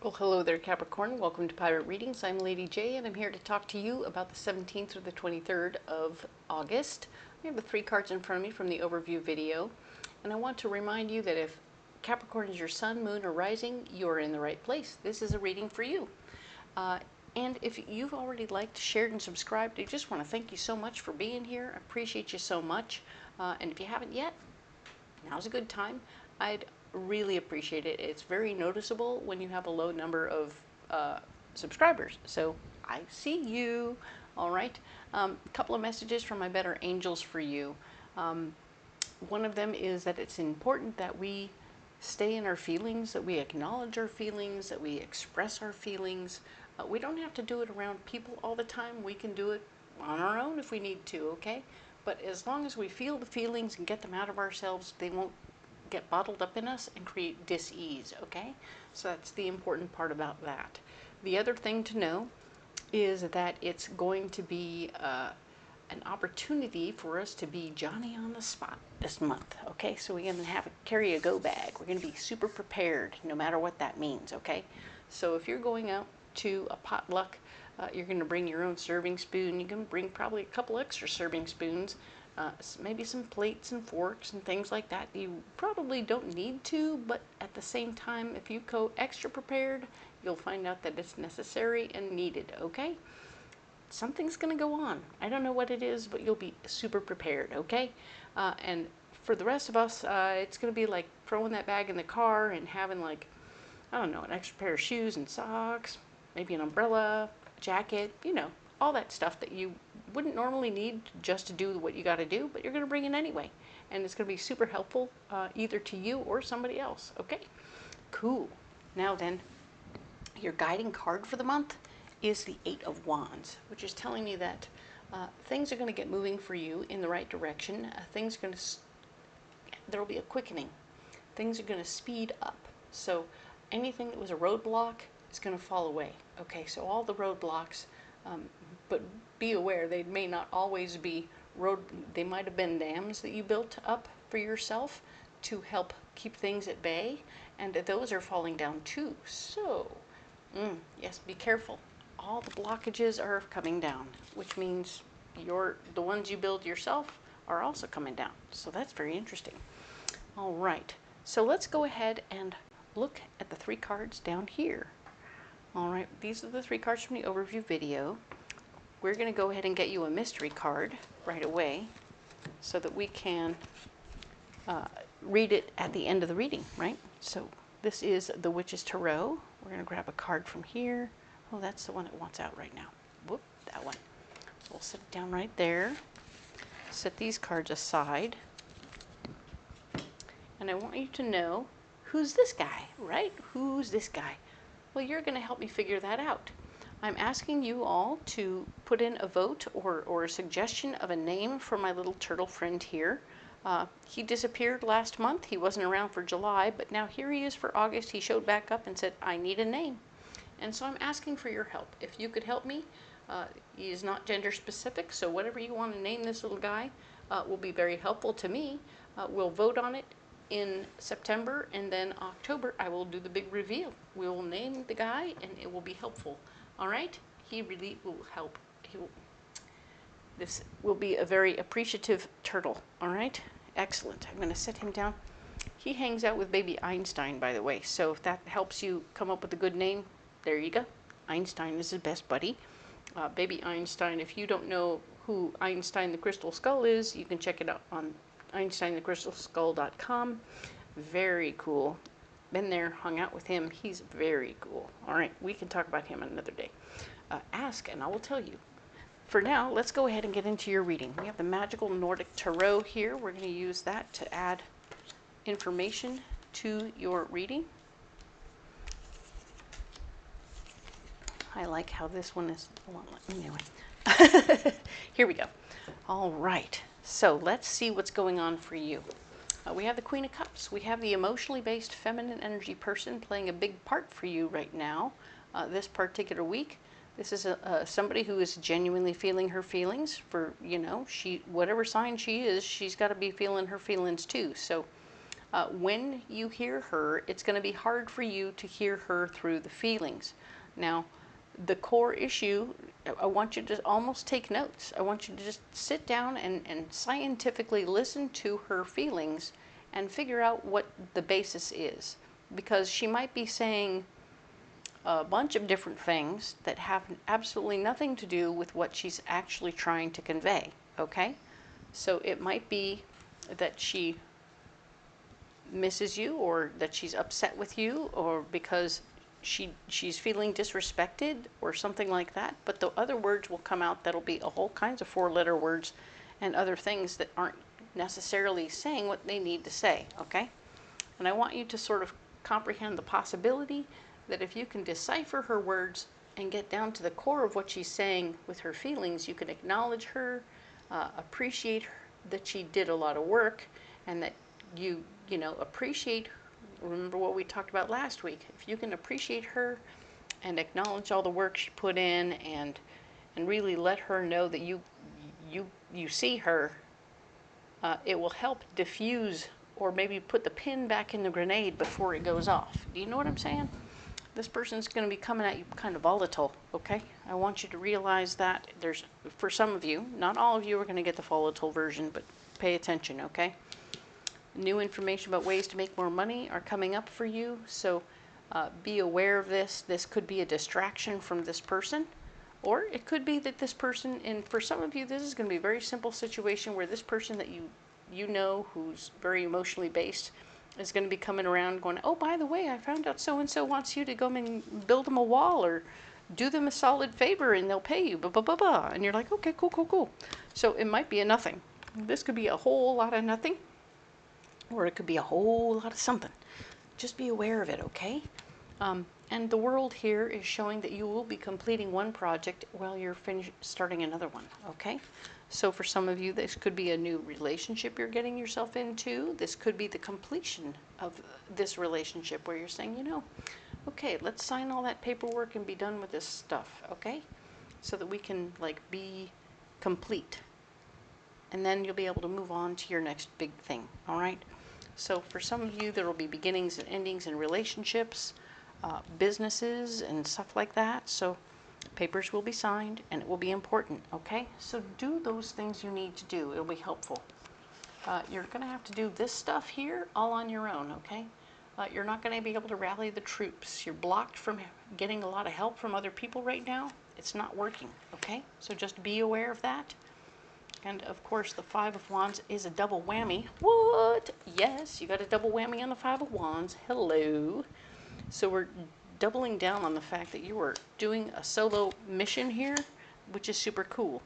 Well, hello there, Capricorn. Welcome to Pirate Readings. I'm Lady J, and I'm here to talk to you about the 17th through the 23rd of August. I have the 3 cards in front of me from the overview video, and I want to remind you that if Capricorn is your sun, moon, or rising, you're in the right place. This is a reading for you. And if you've already liked, shared, and subscribed, I just want to thank you so much for being here. I appreciate you so much. And if you haven't yet, now's a good time. I'd really appreciate it. It's very noticeable when you have a low number of subscribers. So I see you. All right. A couple of messages from my better angels for you. One of them is that it's important that we stay in our feelings, that we acknowledge our feelings, that we express our feelings. We don't have to do it around people all the time. We can do it on our own if we need to, okay? But as long as we feel the feelings and get them out of ourselves, they won't get bottled up in us and create dis-ease, okay? So that's the important part about that. The other thing to know is that it's going to be an opportunity for us to be Johnny on the spot this month, okay? So we're going to carry a go bag. We're going to be super prepared no matter what that means, okay? So if you're going out to a potluck, you're going to bring your own serving spoon. You're going to bring probably a couple extra serving spoons, maybe some plates and forks and things like that. You probably don't need to, but at the same time, if you go extra prepared, you'll find out that it's necessary and needed, okay? Something's going to go on. I don't know what it is, but you'll be super prepared, okay? And for the rest of us, it's going to be like throwing that bag in the car and having, like, I don't know, an extra pair of shoes and socks, maybe an umbrella, a jacket, you know, all that stuff that you wouldn't normally need just to do what you got to do, but you're going to bring it anyway. And it's going to be super helpful either to you or somebody else. Okay, cool. Now then, your guiding card for the month is the 8 of Wands, which is telling me that things are going to get moving for you in the right direction. Things are going to, there will be a quickening. Things are going to speed up. So anything that was a roadblock is going to fall away. Okay, so all the roadblocks, but be aware they may not always be they might have been dams that you built up for yourself to help keep things at bay, and those are falling down too. So yes, be careful. All the blockages are coming down, which means the ones you build yourself are also coming down. So that's very interesting. All right, so let's go ahead and look at the 3 cards down here. All right, these are the 3 cards from the overview video. We're going to go ahead and get you a mystery card right away so that we can read it at the end of the reading, right? So this is the Witch's Tarot. We're going to grab a card from here. Oh, that's the one it wants out right now. Whoop, that one. So we'll set it down right there. Set these cards aside. And I want you to know, who's this guy, right? Who's this guy? Well, you're going to help me figure that out. I'm asking you all to put in a vote or a suggestion of a name for my little turtle friend here. He disappeared last month. He wasn't around for July, but now here he is for August. He showed back up and said, I need a name. And so I'm asking for your help. If you could help me, he is not gender specific, so whatever you want to name this little guy will be very helpful to me. We'll vote on it in September, and then October I will do the big reveal. We will name the guy and it will be helpful. All right? He really will help. This will be a very appreciative turtle. All right? Excellent. I'm going to set him down. He hangs out with baby Einstein, by the way, so if that helps you come up with a good name, there you go. Einstein is his best buddy. Baby Einstein, if you don't know who Einstein the Crystal Skull is, you can check it out on EinsteinTheCrystalSkull.com. Very cool. Been there, hung out with him. He's very cool. All right, we can talk about him another day. Ask and I will tell you. For now, let's go ahead and get into your reading. We have the Magical Nordic Tarot here. We're going to use that to add information to your reading. I like how this one is. Anyway, here we go. All right. So let's see what's going on for you. We have the Queen of Cups. We have the emotionally based feminine energy person playing a big part for you right now, this particular week. This is somebody who is genuinely feeling her feelings for, you know, whatever sign she is, she's got to be feeling her feelings too. So When you hear her, it's going to be hard for you to hear her through the feelings. Now, the core issue, I want you to almost take notes. I want you to just sit down and scientifically listen to her feelings and figure out what the basis is. Because she might be saying a bunch of different things that have absolutely nothing to do with what she's actually trying to convey, okay? So it might be that she misses you, or that she's upset with you, or because she's feeling disrespected or something like that. But the other words will come out that'll be a whole kinds of 4-letter words and other things that aren't necessarily saying what they need to say, okay? And I want you to sort of comprehend the possibility that if you can decipher her words and get down to the core of what she's saying with her feelings, you can acknowledge her, appreciate her, that she did a lot of work, and that you know, appreciate, remember what we talked about last week. If you can appreciate her and acknowledge all the work she put in, and really let her know that you see her, it will help diffuse, or maybe put the pin back in the grenade before it goes off. Do you know what I'm saying? This person's going to be coming at you kind of volatile, okay? I want you to realize that there's, for some of you, not all of you are going to get the volatile version, but pay attention, okay? New information about ways to make more money are coming up for you, so be aware of this. This could be a distraction from this person, or it could be that this person, and for some of you, this is going to be a very simple situation where this person that you know, who's very emotionally based, is going to be coming around going, oh, by the way, I found out so-and-so wants you to go and build them a wall, or do them a solid favor, and they'll pay you, blah, blah, blah, blah. And you're like, okay, cool, cool, cool. So it might be a nothing. This could be a whole lot of nothing, or it could be a whole lot of something. Just be aware of it, okay? And the world here is showing that you will be completing one project while you're starting another one, okay? So for some of you, this could be a new relationship you're getting yourself into. This could be the completion of this relationship where you're saying, you know, okay, let's sign all that paperwork and be done with this stuff, okay? So that we can, like, be complete. And then you'll be able to move on to your next big thing, all right? So for some of you, there will be beginnings and endings in relationships, businesses, and stuff like that. So papers will be signed, and it will be important, okay? So do those things you need to do. It'll be helpful. You're going to have to do this stuff here all on your own, okay? You're not going to be able to rally the troops. You're blocked from getting a lot of help from other people right now. It's not working, okay? So just be aware of that. And of course, the 5 of Wands is a double whammy. What? Yes, you got a double whammy on the 5 of Wands. Hello. So we're doubling down on the fact that you are doing a solo mission here, which is super cool.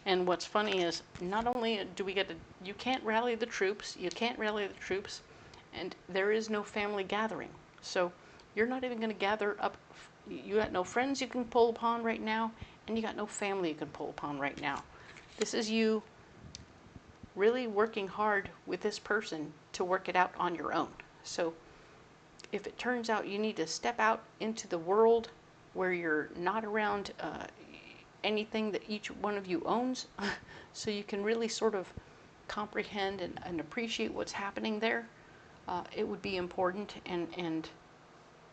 And what's funny is, not only do we get to, you can't rally the troops, and there is no family gathering. So you're not even going to gather up, you got no friends you can pull upon right now, and you got no family you can pull upon right now. This is you really working hard with this person to work it out on your own. So if it turns out you need to step out into the world where you're not around anything that each one of you owns, so you can really sort of comprehend and appreciate what's happening there, it would be important, and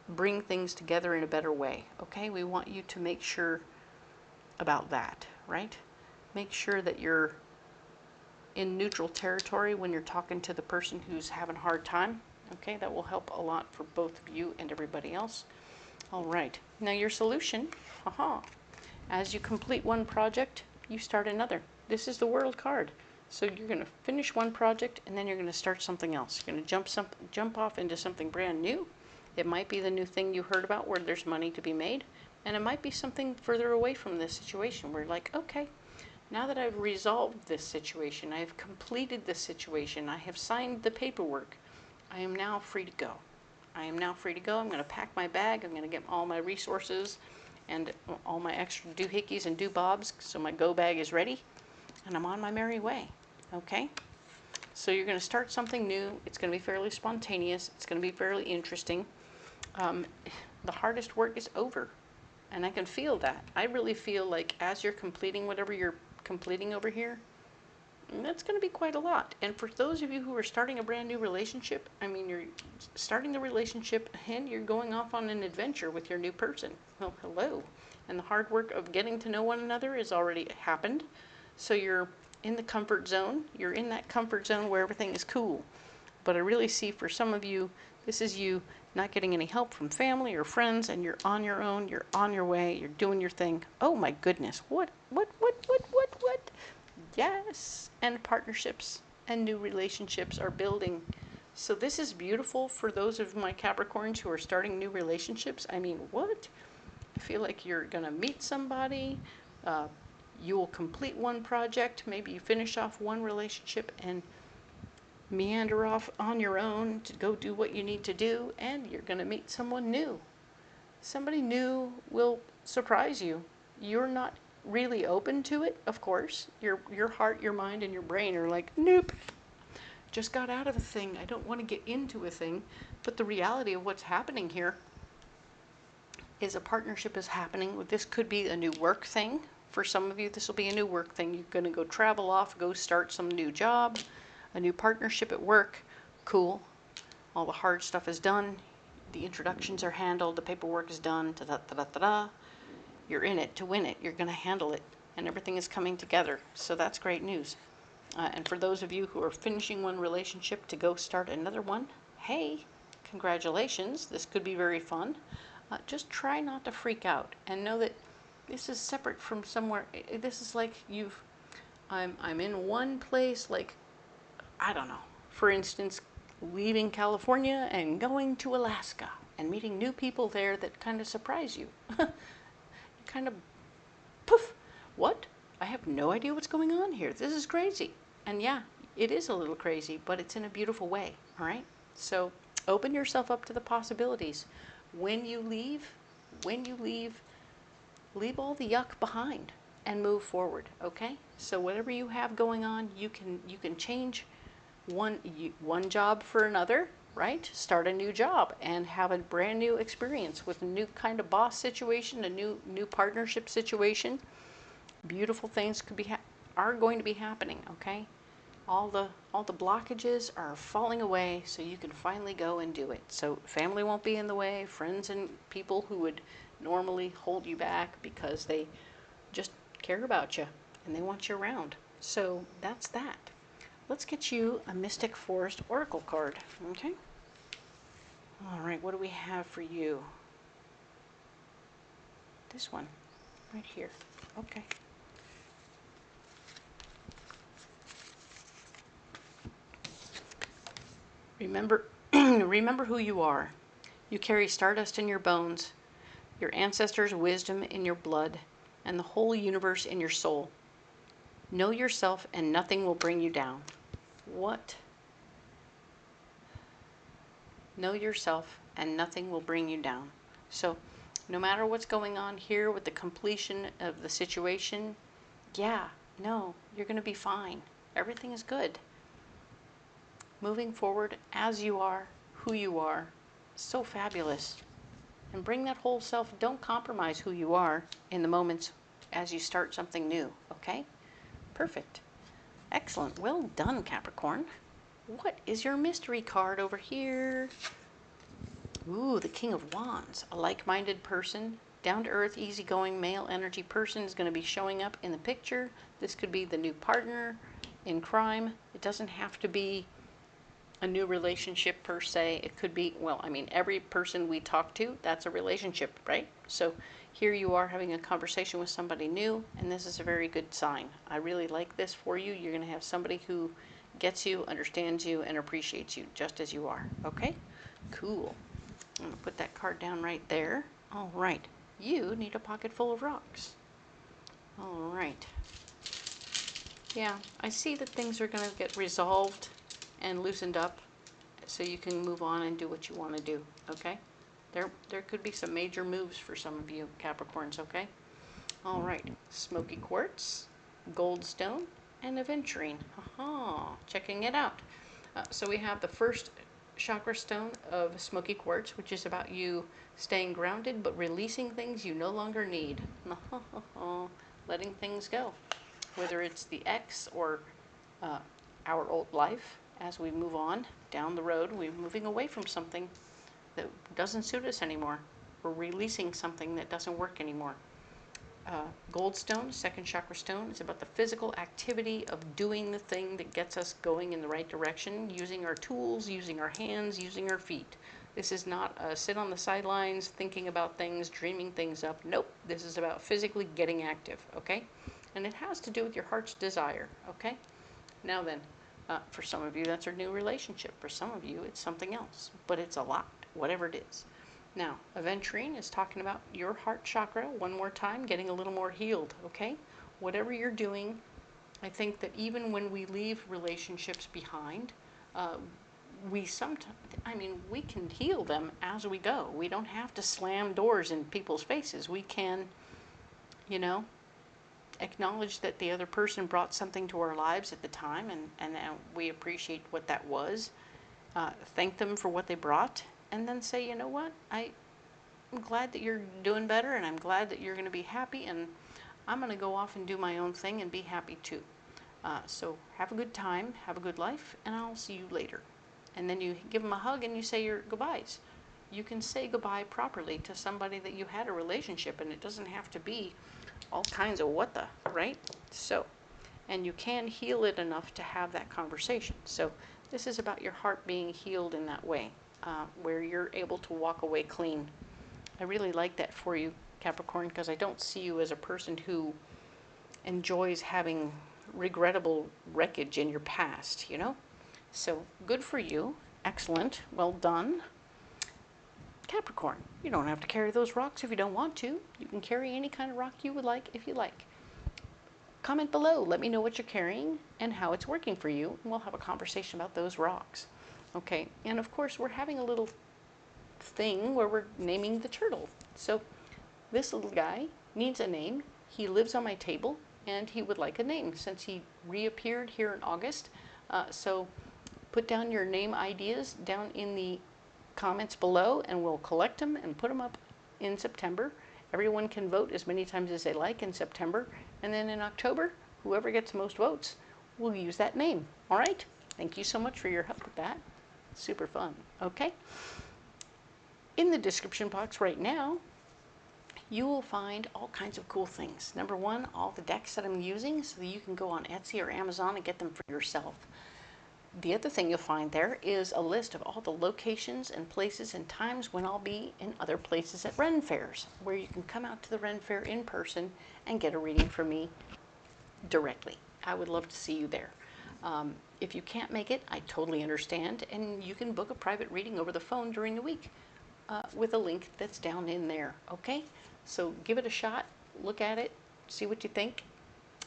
bring things together in a better way, okay? We want you to make sure about that, right? Make sure that you're in neutral territory when you're talking to the person who's having a hard time. Okay, that will help a lot for both of you and everybody else. All right, now your solution, as you complete one project, you start another. This is the World card. So you're going to finish one project, and then you're going to start something else. You're going to jump off into something brand new. It might be the new thing you heard about where there's money to be made, and it might be something further away from this situation where you're like, okay, now that I've resolved this situation, I have completed this situation, I have signed the paperwork, I am now free to go. I am now free to go. I'm going to pack my bag. I'm going to get all my resources and all my extra doohickeys and doobobs, so my go bag is ready, and I'm on my merry way. Okay? So you're going to start something new. It's going to be fairly spontaneous. It's going to be fairly interesting. The hardest work is over, and I can feel that. I really feel like as you're completing whatever you're completing over here, And that's going to be quite a lot. And for those of you who are starting a brand new relationship, I mean, you're starting the relationship and you're going off on an adventure with your new person. Well, hello. And the hard work of getting to know one another has already happened. So you're in the comfort zone. You're in that comfort zone where everything is cool. But I really see for some of you, this is you not getting any help from family or friends, and you're on your own, you're on your way, you're doing your thing. Oh my goodness, what? Yes, and partnerships and new relationships are building. So this is beautiful for those of my Capricorns who are starting new relationships. I mean, what? I feel like you're going to meet somebody, you will complete one project, maybe you finish off one relationship and meander off on your own to go do what you need to do, and you're going to meet someone new. Somebody new will surprise you. You're not really open to it, of course. Your heart, your mind, and your brain are like, nope, just got out of a thing. I don't want to get into a thing. But the reality of what's happening here is a partnership is happening. This could be a new work thing. For some of you, this will be a new work thing. You're going to go travel off, go start some new job, a new partnership at work. Cool. All the hard stuff is done. The introductions are handled. The paperwork is done. Ta-da-ta-da-ta-da. You're in it to win it. You're going to handle it. And everything is coming together. So that's great news. And for those of you who are finishing one relationship to go start another one, hey, congratulations. This could be very fun. Just try not to freak out and know that this is separate from somewhere. This is like I'm in one place, like, I don't know. For instance, leaving California and going to Alaska and meeting new people there that kind of surprise you. Kind of, poof, what? I have no idea what's going on here. This is crazy. And yeah, it is a little crazy, but it's in a beautiful way, all right? So open yourself up to the possibilities. When you leave, leave all the yuck behind and move forward, okay? So whatever you have going on, you can change one job for another, right? Start a new job and have a brand new experience with a new kind of boss situation, a new partnership situation. Beautiful things are going to be happening, okay? All the blockages are falling away, so you can finally go and do it. So family won't be in the way, friends and people who would normally hold you back because they just care about you and they want you around. So that's that. Let's get you a Mystic Forest Oracle card, okay? All right, what do we have for you? This one, right here. Okay. Remember, remember who you are. You carry stardust in your bones, your ancestors' wisdom in your blood, and the whole universe in your soul. Know yourself and nothing will bring you down. What? Know yourself and nothing will bring you down. So no matter what's going on here with the completion of the situation, yeah, no, you're going to be fine. Everything is good. Moving forward as you are, who you are, so fabulous. And bring that whole self. Don't compromise who you are in the moments as you start something new, okay? Perfect. Excellent. Well done, Capricorn. What is your mystery card over here? Ooh, the King of Wands. A like-minded person, down-to-earth, easygoing male energy person is going to be showing up in the picture. This could be the new partner in crime. It doesn't have to be a new relationship per se. It could be, well, I mean, every person we talk to, that's a relationship, right? So here you are having a conversation with somebody new, and this is a very good sign. I really like this for you. You're going to have somebody who gets you, understands you, and appreciates you just as you are. Okay? Cool. I'm going to put that card down right there. All right. You need a pocket full of rocks. All right. Yeah, I see that things are going to get resolved and loosened up so you can move on and do what you want to do, okay? There could be some major moves for some of you Capricorns, okay? All right, smoky quartz, gold stone, and aventurine. Aha, checking it out. So we have the first chakra stone of smoky quartz, which is about you staying grounded but releasing things you no longer need. Letting things go, whether it's the ex or our old life as we move on down the road. We're moving away from something that doesn't suit us anymore. We're releasing something that doesn't work anymore. Gold stone, second chakra stone, is about the physical activity of doing the thing that gets us going in the right direction, using our tools, using our hands, using our feet. This is not sit on the sidelines thinking about things, dreaming things up. Nope, this is about physically getting active, okay? And it has to do with your heart's desire, okay? Now then, for some of you, that's a new relationship. For some of you, it's something else, but it's a lot, whatever it is. Now, aventurine is talking about your heart chakra, one more time, getting a little more healed, okay? Whatever you're doing, I think that even when we leave relationships behind, we sometimes, we can heal them as we go. We don't have to slam doors in people's faces. We can, acknowledge that the other person brought something to our lives at the time, and we appreciate what that was. Thank them for what they brought, and then say, you know what, I'm glad that you're doing better, and I'm glad that you're going to be happy, and I'm going to go off and do my own thing and be happy too. So have a good time, have a good life, and I'll see you later. And then you give them a hug and you say your goodbyes. You can say goodbye properly to somebody that you had a relationship, and it doesn't have to be all kinds of what the, right? So, and you can heal it enough to have that conversation. So this is about your heart being healed in that way, where you're able to walk away clean. I really like that for you, Capricorn, because I don't see you as a person who enjoys having regrettable wreckage in your past, So good for you. Excellent. Well done. Capricorn, you don't have to carry those rocks if you don't want to. You can carry any kind of rock you would like if you like. Comment below. Let me know what you're carrying and how it's working for you. And we'll have a conversation about those rocks. Okay, and of course we're having a little thing where we're naming the turtle. So this little guy needs a name. He lives on my table and he would like a name since he reappeared here in August. So put down your name ideas down in the comments below, and we'll collect them and put them up in September. Everyone can vote as many times as they like in September, and then in October, whoever gets the most votes will use that name. All right? Thank you so much for your help with that. Super fun. Okay? In the description box right now, you will find all kinds of cool things. Number one, all the decks that I'm using, so that you can go on Etsy or Amazon and get them for yourself. The other thing you'll find there is a list of all the locations and places and times when I'll be in other places at Ren fairs, where you can come out to the Ren fair in person and get a reading from me directly. I would love to see you there. If you can't make it, I totally understand, and you can book a private reading over the phone during the week with a link that's down in there, okay? So give it a shot, look at it, see what you think.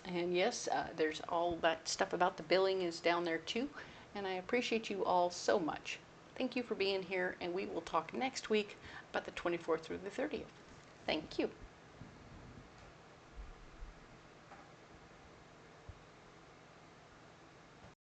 And yes, there's all that stuff about the billing is down there too. And I appreciate you all so much. Thank you for being here, and we will talk next week about the 24th through the 30th. Thank you.